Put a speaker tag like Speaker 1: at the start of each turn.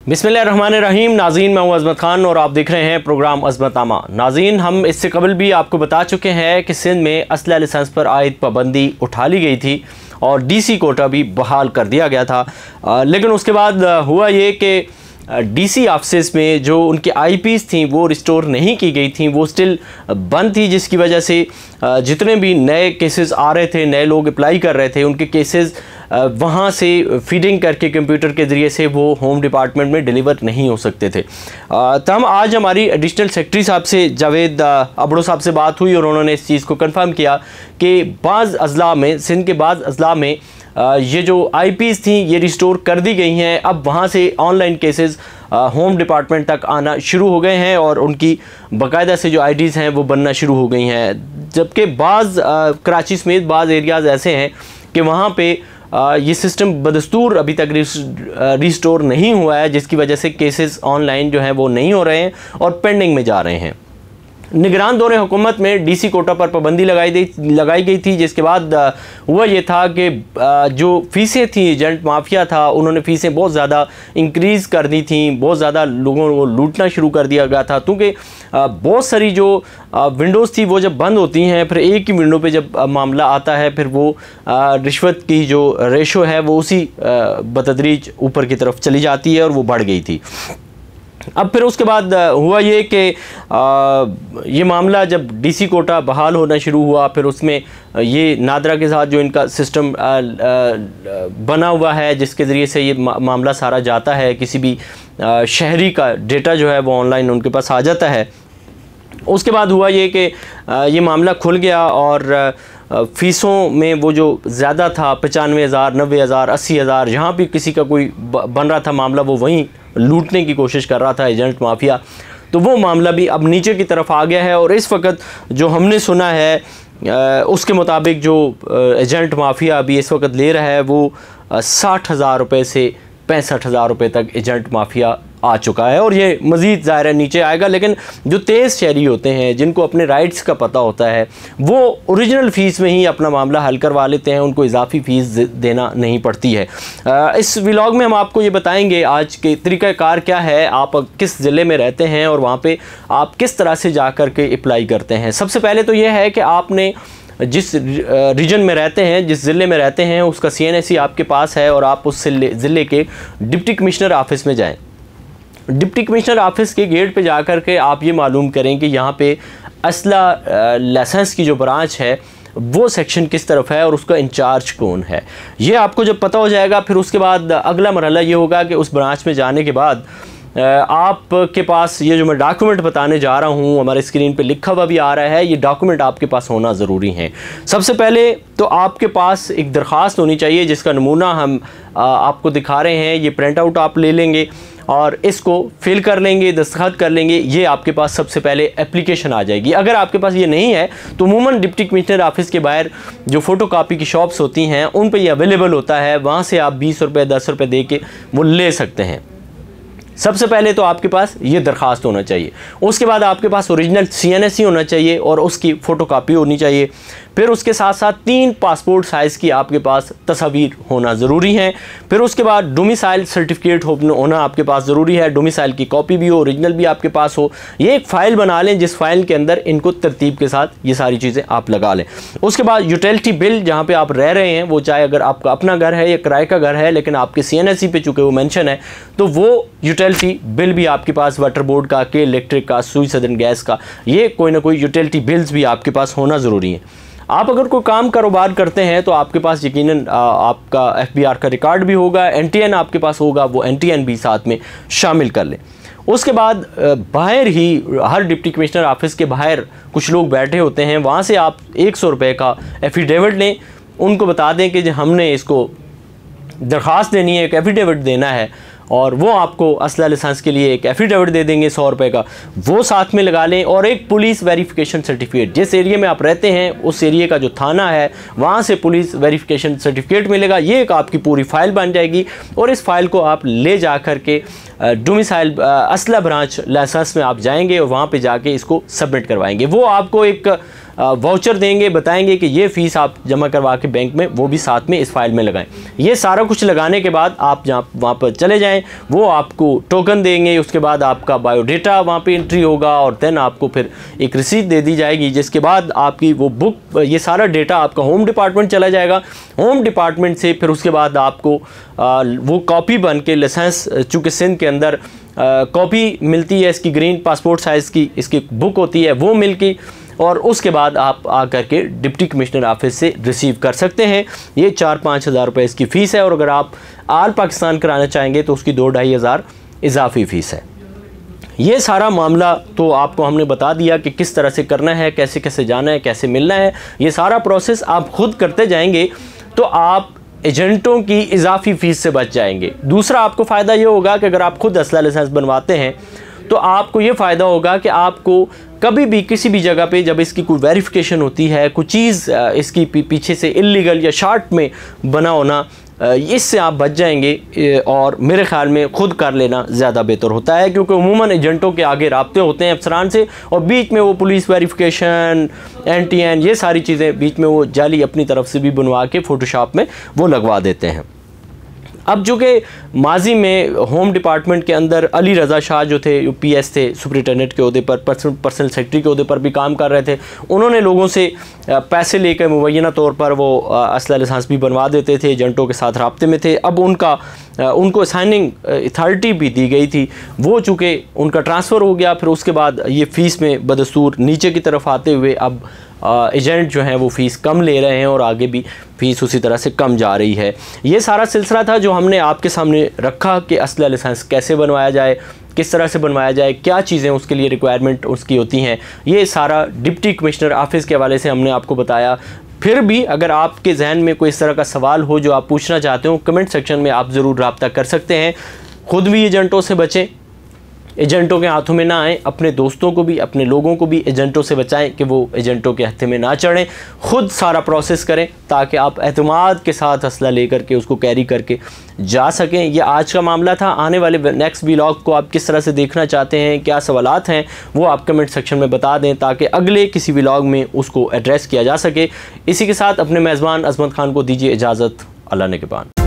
Speaker 1: बिस्मिल्लाहिर्रहमानिर्रहीम। नाज़रीन, मैं हूं अज़मत खान और आप देख रहे हैं प्रोग्राम अज़मतनामा। नाज़रीन, हम इससे कबल भी आपको बता चुके हैं कि सिंध में असला लाइसेंस पर आयद पाबंदी उठा ली गई थी और डीसी कोटा भी बहाल कर दिया गया था। लेकिन उसके बाद हुआ ये कि डीसी ऑफिस में जो उनके आईपीस थी वो रिस्टोर नहीं की गई थी, वो स्टिल बंद थी, जिसकी वजह से जितने भी नए केसेस आ रहे थे, नए लोग अप्लाई कर रहे थे, उनके केसेस वहाँ से फीडिंग करके कंप्यूटर के ज़रिए से वो होम डिपार्टमेंट में डिलीवर नहीं हो सकते थे। तब आज हमारी एडिशनल सेक्रेटरी साहब से, जावेद अबड़ो साहब से बात हुई और उन्होंने इस चीज़ को कंफर्म किया कि बाज़ अजला में, सिंध के बाज़ अजला में ये जो आईपीस थी ये रिस्टोर कर दी गई हैं। अब वहाँ से ऑनलाइन केसेस होम डिपार्टमेंट तक आना शुरू हो गए हैं और उनकी बाकायदा से जो आईडीज़ हैं वो बनना शुरू हो गई हैं। जबकि बाज़ कराची समेत बाज़ एरियाज़ ऐसे हैं कि वहाँ पे ये सिस्टम बदस्तूर अभी तक रिस्टोर नहीं हुआ है, जिसकी वजह से केसेस ऑनलाइन जो हैं वो नहीं हो रहे हैं और पेंडिंग में जा रहे हैं। निगरान दौरे हुकूमत में डीसी कोटा पर पाबंदी लगाई गई थी, जिसके बाद हुआ ये था कि जो फ़ीसें थी, एजेंट माफिया था, उन्होंने फ़ीसें बहुत ज़्यादा इंक्रीज़ कर दी थी, बहुत ज़्यादा लोगों को लूटना शुरू कर दिया गया था। क्योंकि बहुत सारी जो विंडोज़ थी वो जब बंद होती हैं, फिर एक ही विंडो पे जब मामला आता है, फिर वो रिश्वत की जो रेशो है वो उसी बतदरीज ऊपर की तरफ चली जाती है और वो बढ़ गई थी। अब फिर उसके बाद हुआ ये कि ये मामला जब डीसी कोटा बहाल होना शुरू हुआ, फिर उसमें ये नादरा के साथ जो इनका सिस्टम बना हुआ है, जिसके ज़रिए से ये मामला सारा जाता है, किसी भी शहरी का डेटा जो है वो ऑनलाइन उनके पास आ जाता है। उसके बाद हुआ ये कि ये मामला खुल गया और फ़ीसों में वो जो ज़्यादा था 95,000, 90,000, 80,000, जहाँ भी किसी का कोई बन रहा था मामला, वो वहीं लूटने की कोशिश कर रहा था एजेंट माफिया, तो वो मामला भी अब नीचे की तरफ आ गया है। और इस वक्त जो हमने सुना है उसके मुताबिक जो एजेंट माफिया अभी इस वक्त ले रहा है वो 60,000 रुपये से 65,000 रुपये तक एजेंट माफिया आ चुका है और ये मज़ीद ज़ाहिर नीचे आएगा। लेकिन जो तेज़ शहरी होते हैं, जिनको अपने राइट्स का पता होता है, वो ओरिजिनल फ़ीस में ही अपना मामला हल करवा लेते हैं, उनको इजाफी फ़ीस देना नहीं पड़ती है। इस व्लॉग में हम आपको ये बताएंगे आज के तरीक़ाकार क्या है, आप किस ज़िले में रहते हैं और वहाँ पर आप किस तरह से जा कर के अप्लाई करते हैं। सबसे पहले तो ये है कि आपने जिस रीजन में रहते हैं, जिस ज़िले में रहते हैं, उसका CNSE आपके पास है और आप उस ज़िले के डिप्टी कमिश्नर ऑफिस में जाएं। डिप्टी कमिश्नर ऑफिस के गेट पे जाकर के आप ये मालूम करें कि यहाँ पे असला लाइसेंस की जो ब्रांच है वो सेक्शन किस तरफ है और उसका इंचार्ज कौन है। ये आपको जब पता हो जाएगा, फिर उसके बाद अगला मरहला ये होगा कि उस ब्रांच में जाने के बाद आपके पास ये जो मैं डॉक्यूमेंट बताने जा रहा हूँ, हमारे स्क्रीन पे लिखा हुआ भी आ रहा है, ये डॉक्यूमेंट आपके पास होना ज़रूरी है। सबसे पहले तो आपके पास एक दरख्वास्त होनी चाहिए, जिसका नमूना हम आपको दिखा रहे हैं। ये प्रिंट आउट आप ले लेंगे और इसको फिल कर लेंगे, दस्तखत कर लेंगे। ये आपके पास सबसे पहले एप्लीकेशन आ जाएगी। अगर आपके पास ये नहीं है तो अमूमन डिप्टी कमिश्नर ऑफिस के बाहर जो फ़ोटो कापी की शॉप्स होती हैं उन पर ये अवेलेबल होता है, वहाँ से आप 20 रुपये 10 रुपये दे के वो ले सकते हैं। सबसे पहले तो आपके पास ये दरख्वास्त होना चाहिए, उसके बाद आपके पास ओरिजिनल CNSE होना चाहिए और उसकी फ़ोटोकॉपी होनी चाहिए। फिर उसके साथ साथ 3 पासपोर्ट साइज़ की आपके पास तस्वीर होना ज़रूरी है। फिर उसके बाद डोमिसाइल सर्टिफिकेट होना आपके पास ज़रूरी है, डोमिसाइल की कॉपी भी हो, ओरिजिनल भी आपके पास हो। ये एक फ़ाइल बना लें जिस फ़ाइल के अंदर इनको तरतीब के साथ ये सारी चीज़ें आप लगा लें। उसके बाद यूटिलिटी बिल, जहाँ पर आप रह रहे हैं, वो चाहे अगर आपका अपना घर है या किराए का घर है, लेकिन आपके CNSE पे चूँकि वो मेंशन है, तो वो यूटिलिटी बिल भी आपके पास वाटर बोर्ड का, के इलेक्ट्रिक का, सुई सदन गैस का, ये कोई ना कोई यूटिलिटी बिल्स भी आपके पास होना ज़रूरी है। आप अगर कोई काम कारोबार करते हैं तो आपके पास यकीनन आपका FBR का रिकॉर्ड भी होगा, NTN आपके पास होगा, वो NTN भी साथ में शामिल कर लें। उसके बाद बाहर ही हर डिप्टी कमिश्नर ऑफिस के बाहर कुछ लोग बैठे होते हैं, वहाँ से आप 100 रुपये का एफिडेविट लें, उनको बता दें कि हमने इसको दरख्वास्त देनी है, एक एफिडेविट देना है, और वो आपको असला लाइसेंस के लिए एक एफिडेविट दे देंगे 100 रुपये का, वो साथ में लगा लें। और एक पुलिस वेरिफिकेशन सर्टिफिकेट, जिस एरिया में आप रहते हैं उस एरिया का जो थाना है वहाँ से पुलिस वेरिफिकेशन सर्टिफिकेट मिलेगा। ये एक आपकी पूरी फ़ाइल बन जाएगी और इस फाइल को आप ले जा कर के डोमिसाइल असला ब्रांच लाइसेंस में आप जाएंगे और वहाँ पे जाके इसको सबमिट करवाएंगे। वो आपको एक वाउचर देंगे, बताएंगे कि ये फ़ीस आप जमा करवा के बैंक में, वो भी साथ में इस फाइल में लगाएं। ये सारा कुछ लगाने के बाद आप जहाँ वहाँ पर चले जाएं, वो आपको टोकन देंगे, उसके बाद आपका बायोडेटा वहाँ पे एंट्री होगा और देन आपको फिर एक रसीद दे दी जाएगी, जिसके बाद आपकी वो बुक, ये सारा डेटा आपका होम डिपार्टमेंट चला जाएगा। होम डिपार्टमेंट से फिर उसके बाद आपको वो कॉपी बन के लाइसेंस, चूँकि सिंध के अंदर कॉपी मिलती है इसकी, ग्रीन पासपोर्ट साइज़ की इसकी बुक होती है, वो मिल के और उसके बाद आप आकर के डिप्टी कमिश्नर ऑफिस से रिसीव कर सकते हैं। ये 4-5 हज़ार रुपये इसकी फ़ीस है और अगर आप आल पाकिस्तान कराना चाहेंगे तो उसकी 2-2.5 हज़ार इजाफी फ़ीस है। ये सारा मामला तो आपको हमने बता दिया कि किस तरह से करना है, कैसे कैसे जाना है, कैसे मिलना है। ये सारा प्रोसेस आप खुद करते जाएंगे तो आप एजेंटों की इजाफी फ़ीस से बच जाएंगे। दूसरा आपको फ़ायदा ये होगा कि अगर आप खुद असला लाइसेंस बनवाते हैं तो आपको ये फ़ायदा होगा कि आपको कभी भी किसी भी जगह पे जब इसकी कोई वेरिफिकेशन होती है, कोई चीज़ इसकी पीछे से इल्लीगल या शार्ट में बना होना, इससे आप बच जाएंगे। और मेरे ख़्याल में ख़ुद कर लेना ज़्यादा बेहतर होता है, क्योंकि उमूमन एजेंटों के आगे राब्ते होते हैं अफसरान से और बीच में वो पुलिस वेरिफिकेशन, NTN, ये सारी चीज़ें बीच में वो जाली अपनी तरफ से भी बनवा के फ़ोटोशॉप में वो लगवा देते हैं। अब जो कि माजी में होम डिपार्टमेंट के अंदर अली रज़ा शाह जो थे, PS थे, सुपरिटेंडेंट के अहदे पर, पर्सनल सेक्रेटरी के अहदे पर भी काम कर रहे थे, उन्होंने लोगों से पैसे लेकर मुबैना तौर पर वो असला लाइसेंस भी बनवा देते थे, एजेंटों के साथ राब्ते में थे। अब उनको असाइनिंग अथॉरिटी भी दी गई थी, वो चूँकि उनका ट्रांसफ़र हो गया, फिर उसके बाद ये फ़ीस में बदस्तूर नीचे की तरफ आते हुए अब एजेंट जो हैं वो फ़ीस कम ले रहे हैं और आगे भी फ़ीस उसी तरह से कम जा रही है। ये सारा सिलसिला था जो हमने आपके सामने रखा कि असला लाइसेंस कैसे बनवाया जाए, किस तरह से बनवाया जाए, क्या चीज़ें उसके लिए रिक्वायरमेंट उसकी होती हैं। ये सारा डिप्टी कमिश्नर ऑफिस के हवाले से हमने आपको बताया। फिर भी अगर आपके जहन में कोई इस तरह का सवाल हो जो आप पूछना चाहते हो, कमेंट सेक्शन में आप ज़रूर रब्ता कर सकते हैं। ख़ुद भी एजेंटों से बचें, एजेंटों के हाथों में ना आए, अपने दोस्तों को भी, अपने लोगों को भी एजेंटों से बचाएं कि वो एजेंटों के हत्थे में ना चढ़ें। ख़ुद सारा प्रोसेस करें ताकि आप एतमाद के साथ असला लेकर के उसको कैरी करके जा सकें। ये आज का मामला था। आने वाले नेक्स्ट व्लॉग को आप किस तरह से देखना चाहते हैं, क्या सवालात हैं, वो आप कमेंट सेक्शन में बता दें ताकि अगले किसी व्लॉग में उसको एड्रेस किया जा सके। इसी के साथ अपने मेज़बान अज़मत खान को दीजिए इजाज़त। अल्लाह ने के बाद।